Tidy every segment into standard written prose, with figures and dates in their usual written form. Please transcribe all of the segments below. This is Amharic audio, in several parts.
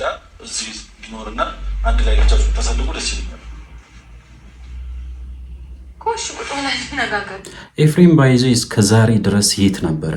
ቢምጣ እዚህ ቢኖርና አንድ ላይ ብቻችሁ ተሰልጉ ደስ ይለኛል። ኤፍሬም ባይዞ እስከዛሬ ድረስ የት ነበረ?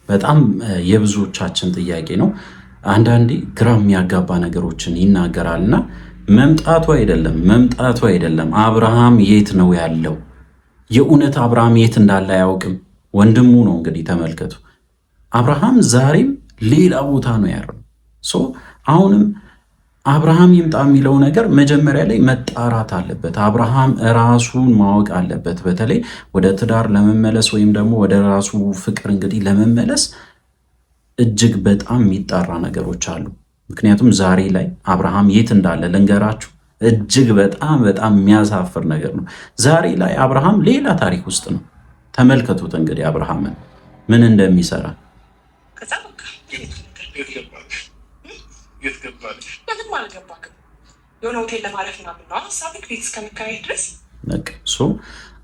በጣም የብዙዎቻችን ጥያቄ ነው። አንዳንዴ ግራ የሚያጋባ ነገሮችን ይናገራልና መምጣቱ አይደለም አብርሃም የት ነው ያለው? የእውነት አብርሃም የት እንዳለ አያውቅም። ወንድሙ ነው እንግዲህ ተመልከቱ። አብርሃም ዛሬም ሌላ ቦታ ነው ያለው። አሁንም አብርሃም ይምጣ የሚለው ነገር መጀመሪያ ላይ መጣራት አለበት። አብርሃም ራሱን ማወቅ አለበት። በተለይ ወደ ትዳር ለመመለስ ወይም ደግሞ ወደ ራሱ ፍቅር እንግዲህ ለመመለስ እጅግ በጣም የሚጣራ ነገሮች አሉ። ምክንያቱም ዛሬ ላይ አብርሃም የት እንዳለ ልንገራችሁ፣ እጅግ በጣም የሚያሳፍር ነገር ነው። ዛሬ ላይ አብርሃም ሌላ ታሪክ ውስጥ ነው። ተመልከቱት እንግዲህ አብርሃምን ምን እንደሚሰራ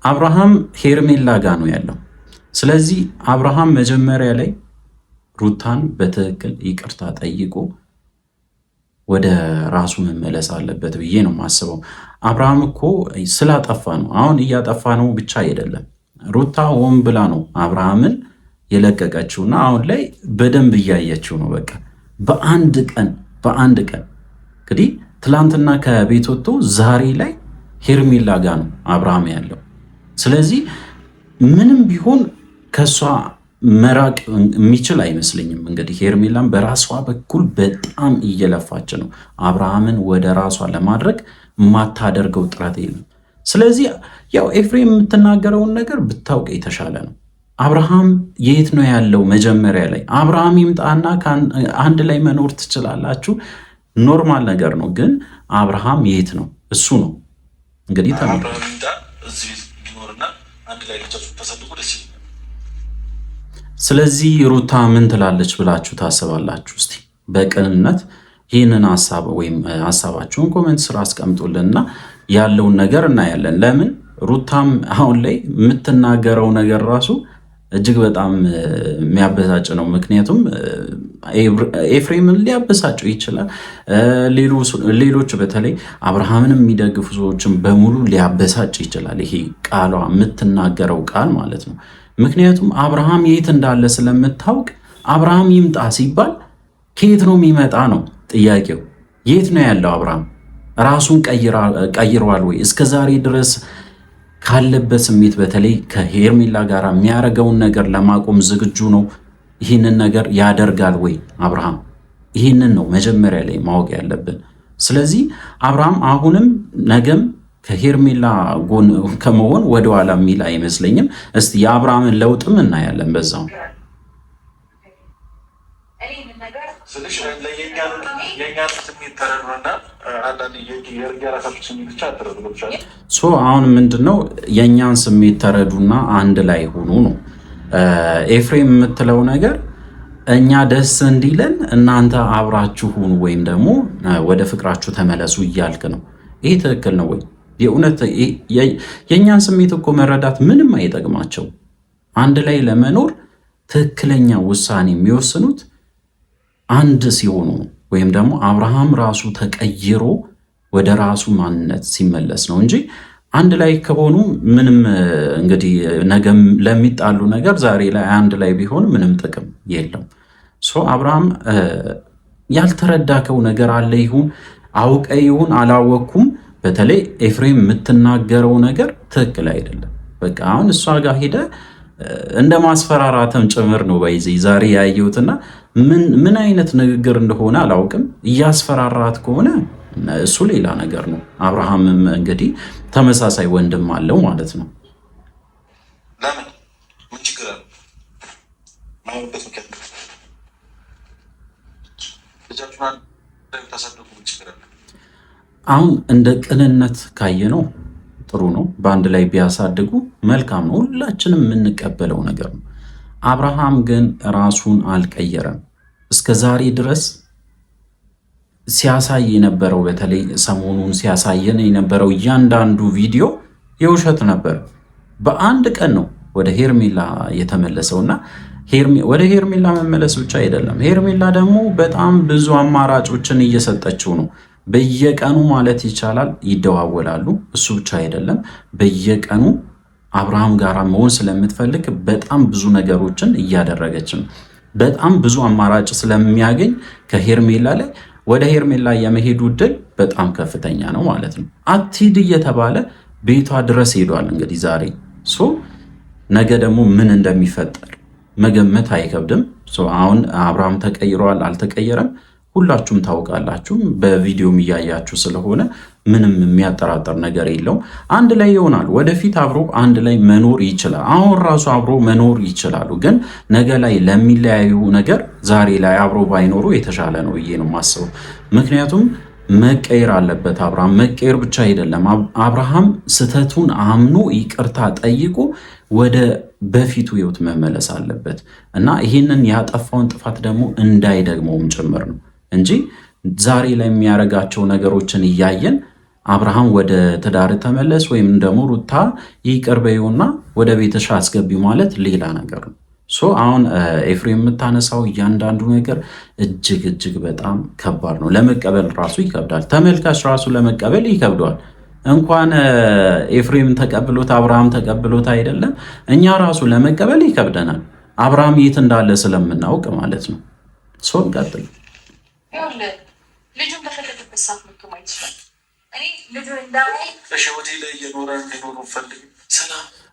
አብርሃም ሄርሜላ ጋ ነው ያለው። ስለዚህ አብርሃም መጀመሪያ ላይ ሩታን በትክክል ይቅርታ ጠይቆ ወደ ራሱ መመለስ አለበት ብዬ ነው የማስበው። አብርሃም እኮ ስላጠፋ ነው፣ አሁን እያጠፋ ነው ብቻ አይደለም። ሩታ ሆን ብላ ነው አብርሃምን የለቀቀችውና አሁን ላይ በደንብ እያየችው ነው። በቃ በአንድ ቀን እንግዲህ ትላንትና ከቤት ወጥቶ ዛሬ ላይ ሄርሜላ ጋ ነው አብርሃም ያለው። ስለዚህ ምንም ቢሆን ከሷ መራቅ የሚችል አይመስለኝም። እንግዲህ ሄርሜላም በራሷ በኩል በጣም እየለፋች ነው አብርሃምን ወደ ራሷ ለማድረግ የማታደርገው ጥረት የለም። ስለዚህ ያው ኤፍሬም የምትናገረውን ነገር ብታውቅ የተሻለ ነው። አብርሃም የት ነው ያለው? መጀመሪያ ላይ አብርሃም ይምጣና አንድ ላይ መኖር ትችላላችሁ፣ ኖርማል ነገር ነው። ግን አብርሃም የት ነው? እሱ ነው እንግዲህ ስለዚህ ሩታ ምን ትላለች ብላችሁ ታስባላችሁ? እስቲ በቅንነት ይህንን ሀሳብ ወይም ሀሳባችሁን ኮሜንት ስራ አስቀምጡልንና ያለውን ነገር እናያለን። ለምን ሩታም አሁን ላይ የምትናገረው ነገር ራሱ እጅግ በጣም የሚያበሳጭ ነው። ምክንያቱም ኤፍሬምን ሊያበሳጨው ይችላል። ሌሎች በተለይ አብርሃምን የሚደግፉ ሰዎችን በሙሉ ሊያበሳጭ ይችላል። ይሄ ቃሏ የምትናገረው ቃል ማለት ነው። ምክንያቱም አብርሃም የት እንዳለ ስለምታውቅ አብርሃም ይምጣ ሲባል ከየት ነው የሚመጣ ነው ጥያቄው። የት ነው ያለው አብርሃም? ራሱን ቀይሯል ወይ? እስከ ዛሬ ድረስ ካለበት ስሜት በተለይ ከሄርሜላ ጋር የሚያደርገውን ነገር ለማቆም ዝግጁ ነው? ይህንን ነገር ያደርጋል ወይ አብርሃም? ይህንን ነው መጀመሪያ ላይ ማወቅ ያለብን። ስለዚህ አብርሃም አሁንም ነገም ከሄርሜላ ጎን ከመሆን ወደኋላ የሚል አይመስለኝም። እስቲ የአብርሃምን ለውጥም እናያለን በዛው። አሁን ምንድነው የእኛን ስሜት ተረዱና አንድ ላይ ሆኑ ነው ኤፍሬም የምትለው ነገር። እኛ ደስ እንዲለን እናንተ አብራችሁ ሁኑ ወይም ደግሞ ወደ ፍቅራችሁ ተመለሱ እያልክ ነው። ይህ ትክክል ነው ወይ? የእውነት የእኛን ስሜት እኮ መረዳት ምንም አይጠቅማቸው። አንድ ላይ ለመኖር ትክክለኛ ውሳኔ የሚወስኑት አንድ ሲሆኑ ወይም ደግሞ አብርሃም ራሱ ተቀይሮ ወደ ራሱ ማንነት ሲመለስ ነው እንጂ አንድ ላይ ከሆኑ ምንም እንግዲህ ነገም ለሚጣሉ ነገር ዛሬ ላይ አንድ ላይ ቢሆን ምንም ጥቅም የለም። አብርሃም ያልተረዳከው ነገር አለ፣ ይሁን አውቀ ይሁን አላወቅኩም። በተለይ ኤፍሬም የምትናገረው ነገር ትክክል አይደለም። በቃ አሁን እሷ ጋር ሄደ እንደ ማስፈራራትም ጭምር ነው ባይዚ ዛሬ ያየሁትና ምን አይነት ንግግር እንደሆነ አላውቅም። እያስፈራራት ከሆነ እሱ ሌላ ነገር ነው። አብርሃምም እንግዲህ ተመሳሳይ ወንድም አለው ማለት ነው። ለምን ምን ችግር አለ? ማይበት ምክንያት ልጃችሁን ተሰደዱ ምን ችግር አለ? አሁን እንደ ቅንነት ካየ ነው ጥሩ ነው። በአንድ ላይ ቢያሳድጉ መልካም ነው። ሁላችንም የምንቀበለው ነገር ነው። አብርሃም ግን ራሱን አልቀየረም። እስከ ዛሬ ድረስ ሲያሳይ የነበረው በተለይ ሰሞኑን ሲያሳየን የነበረው እያንዳንዱ ቪዲዮ የውሸት ነበር። በአንድ ቀን ነው ወደ ሄርሜላ የተመለሰውና ወደ ሄርሜላ መመለስ ብቻ አይደለም። ሄርሜላ ደግሞ በጣም ብዙ አማራጮችን እየሰጠችው ነው። በየቀኑ ማለት ይቻላል ይደዋወላሉ። እሱ ብቻ አይደለም፣ በየቀኑ አብርሃም ጋር መሆን ስለምትፈልግ በጣም ብዙ ነገሮችን እያደረገች ነው። በጣም ብዙ አማራጭ ስለሚያገኝ ከሄርሜላ ላይ ወደ ሄርሜላ የመሄዱ እድል በጣም ከፍተኛ ነው ማለት ነው። አትሂድ እየተባለ ቤቷ ድረስ ሄዷል። እንግዲህ ዛሬ ነገ ደግሞ ምን እንደሚፈጠር መገመት አይከብድም። አሁን አብርሃም ተቀይሯል አልተቀየረም ሁላችሁም ታውቃላችሁ። በቪዲዮም እያያችሁ ስለሆነ ምንም የሚያጠራጥር ነገር የለውም። አንድ ላይ ይሆናል። ወደፊት አብሮ አንድ ላይ መኖር ይችላል። አሁን ራሱ አብሮ መኖር ይችላሉ። ግን ነገ ላይ ለሚለያዩ ነገር ዛሬ ላይ አብሮ ባይኖሩ የተሻለ ነው ብዬ ነው የማስበው። ምክንያቱም መቀየር አለበት አብርሃም። መቀየር ብቻ አይደለም፣ አብርሃም ስህተቱን አምኖ ይቅርታ ጠይቆ ወደ በፊቱ ህይወት መመለስ አለበት እና ይህንን ያጠፋውን ጥፋት ደግሞ እንዳይደግመውም ጭምር ነው እንጂ ዛሬ ላይ የሚያደርጋቸው ነገሮችን እያየን አብርሃም ወደ ትዳር ተመለስ ወይም ደግሞ ሩታ ይቅር በይውና ወደ ቤትሽ አስገቢ ማለት ሌላ ነገር ነው። አሁን ኤፍሬም የምታነሳው እያንዳንዱ ነገር እጅግ እጅግ በጣም ከባድ ነው። ለመቀበል ራሱ ይከብዳል። ተመልካች ራሱ ለመቀበል ይከብደዋል። እንኳን ኤፍሬም ተቀብሎት አብርሃም ተቀብሎት አይደለም እኛ ራሱ ለመቀበል ይከብደናል። አብርሃም የት እንዳለ ስለምናውቅ ማለት ነው። እንቀጥል። ልጁን በፈለገበት ሰዓት መጥቶ ማየት ይችላል።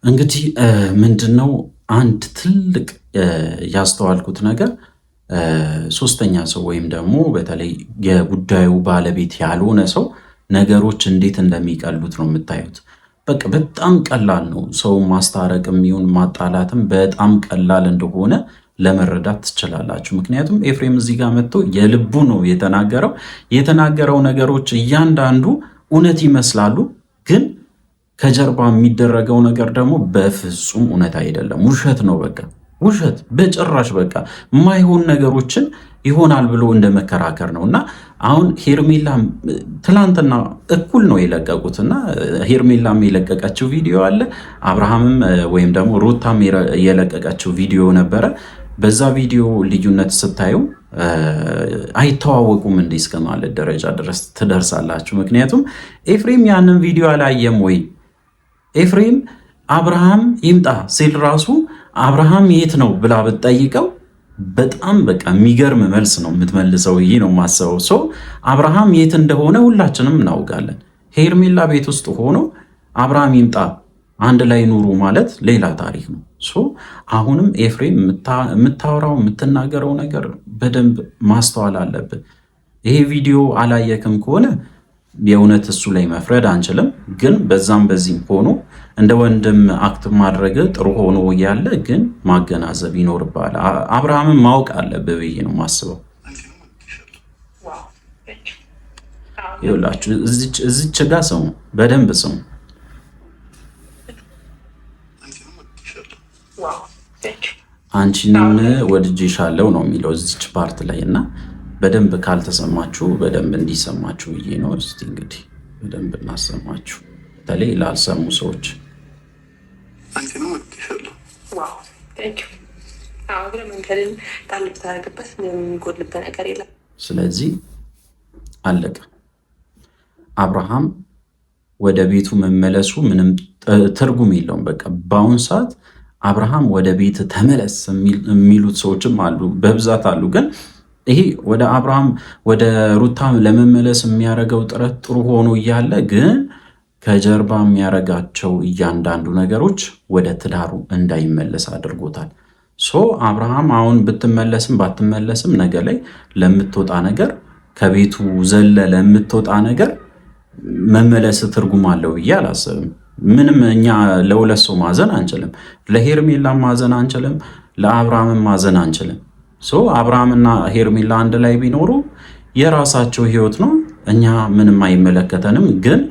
እንግዲህ ምንድነው አንድ ትልቅ ያስተዋልኩት ነገር ሶስተኛ ሰው ወይም ደግሞ በተለይ የጉዳዩ ባለቤት ያልሆነ ሰው ነገሮች እንዴት እንደሚቀሉት ነው የምታዩት። በቃ በጣም ቀላል ነው። ሰው ማስታረቅም ይሁን ማጣላትም በጣም ቀላል እንደሆነ ለመረዳት ትችላላችሁ። ምክንያቱም ኤፍሬም እዚህ ጋር መጥቶ የልቡ ነው የተናገረው ነገሮች እያንዳንዱ እውነት ይመስላሉ፣ ግን ከጀርባ የሚደረገው ነገር ደግሞ በፍጹም እውነት አይደለም፣ ውሸት ነው። በቃ ውሸት በጭራሽ በቃ የማይሆን ነገሮችን ይሆናል ብሎ እንደ መከራከር ነው። እና አሁን ሄርሜላ ትላንትና እኩል ነው የለቀቁትና ሄርሜላም የለቀቀችው ቪዲዮ አለ፣ አብርሃምም ወይም ደግሞ ሩታም የለቀቀችው ቪዲዮ ነበረ። በዛ ቪዲዮ ልዩነት ስታዩ አይተዋወቁም እንዴ እስከ ማለት ደረጃ ድረስ ትደርሳላችሁ። ምክንያቱም ኤፍሬም ያንን ቪዲዮ አላየም ወይ? ኤፍሬም አብርሃም ይምጣ ሲል ራሱ አብርሃም የት ነው ብላ ብትጠይቀው በጣም በቃ የሚገርም መልስ ነው የምትመልሰው። ይህ ነው የማስበው። አብርሃም የት እንደሆነ ሁላችንም እናውቃለን። ሄርሜላ ቤት ውስጥ ሆኖ አብርሃም ይምጣ አንድ ላይ ኑሩ ማለት ሌላ ታሪክ ነው። አሁንም ኤፍሬም የምታወራው የምትናገረው ነገር በደንብ ማስተዋል አለብን። ይሄ ቪዲዮ አላየክም ከሆነ የእውነት እሱ ላይ መፍረድ አንችልም። ግን በዛም በዚህም ሆኖ እንደ ወንድም አክት ማድረግ ጥሩ ሆኖ እያለ ግን ማገናዘብ ይኖርባል። አብርሃምን ማወቅ አለብህ ብዬ ነው ማስበው። ይኸውላችሁ እዚች ጋ ስሙ፣ በደንብ ስሙ። አንቺንም ወድጄሻለሁ ነው የሚለው እዚች ፓርት ላይ እና በደንብ ካልተሰማችሁ በደንብ እንዲሰማችሁ ብዬ ነው። እስቲ እንግዲህ በደንብ እናሰማችሁ፣ በተለይ ላልሰሙ ሰዎች። ስለዚህ አለቀ። አብርሃም ወደ ቤቱ መመለሱ ምንም ትርጉም የለውም። በቃ በአሁን ሰዓት አብርሃም ወደ ቤት ተመለስ የሚሉት ሰዎችም አሉ፣ በብዛት አሉ። ግን ይሄ ወደ አብርሃም ወደ ሩታ ለመመለስ የሚያደርገው ጥረት ጥሩ ሆኖ እያለ ግን ከጀርባ የሚያደርጋቸው እያንዳንዱ ነገሮች ወደ ትዳሩ እንዳይመለስ አድርጎታል። አብርሃም አሁን ብትመለስም ባትመለስም ነገ ላይ ለምትወጣ ነገር ከቤቱ ዘለ ለምትወጣ ነገር መመለስ ትርጉም አለው ብዬ አላስብም። ምንም እኛ ለሁለት ሰው ማዘን አንችልም። ለሄርሜላ ማዘን አንችልም፣ ለአብርሃምን ማዘን አንችልም። አብርሃምና ሄርሜላ አንድ ላይ ቢኖሩ የራሳቸው ህይወት ነው፣ እኛ ምንም አይመለከተንም። ግን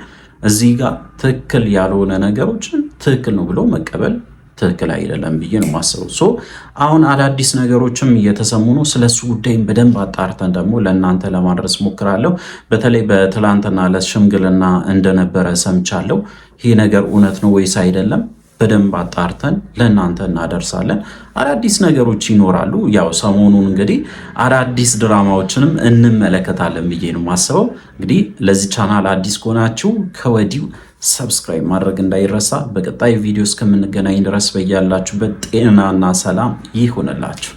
እዚህ ጋር ትክክል ያልሆነ ነገሮችን ትክክል ነው ብሎ መቀበል ትክክል አይደለም ብዬ ነው የማስበው። አሁን አዳዲስ ነገሮችም እየተሰሙ ነው። ስለሱ ጉዳይም በደንብ አጣርተን ደግሞ ለእናንተ ለማድረስ ሞክራለሁ። በተለይ በትላንትና ለሽምግልና እንደነበረ ሰምቻለሁ። ይህ ነገር እውነት ነው ወይስ አይደለም? በደንብ አጣርተን ለእናንተ እናደርሳለን። አዳዲስ ነገሮች ይኖራሉ። ያው ሰሞኑን እንግዲህ አዳዲስ ድራማዎችንም እንመለከታለን ብዬ ነው የማስበው። እንግዲህ ለዚህ ቻናል አዲስ ከሆናችሁ ከወዲሁ ሰብስክራይብ ማድረግ እንዳይረሳ። በቀጣይ ቪዲዮ እስከምንገናኝ ድረስ በያላችሁበት ጤናና ሰላም ይሁንላችሁ።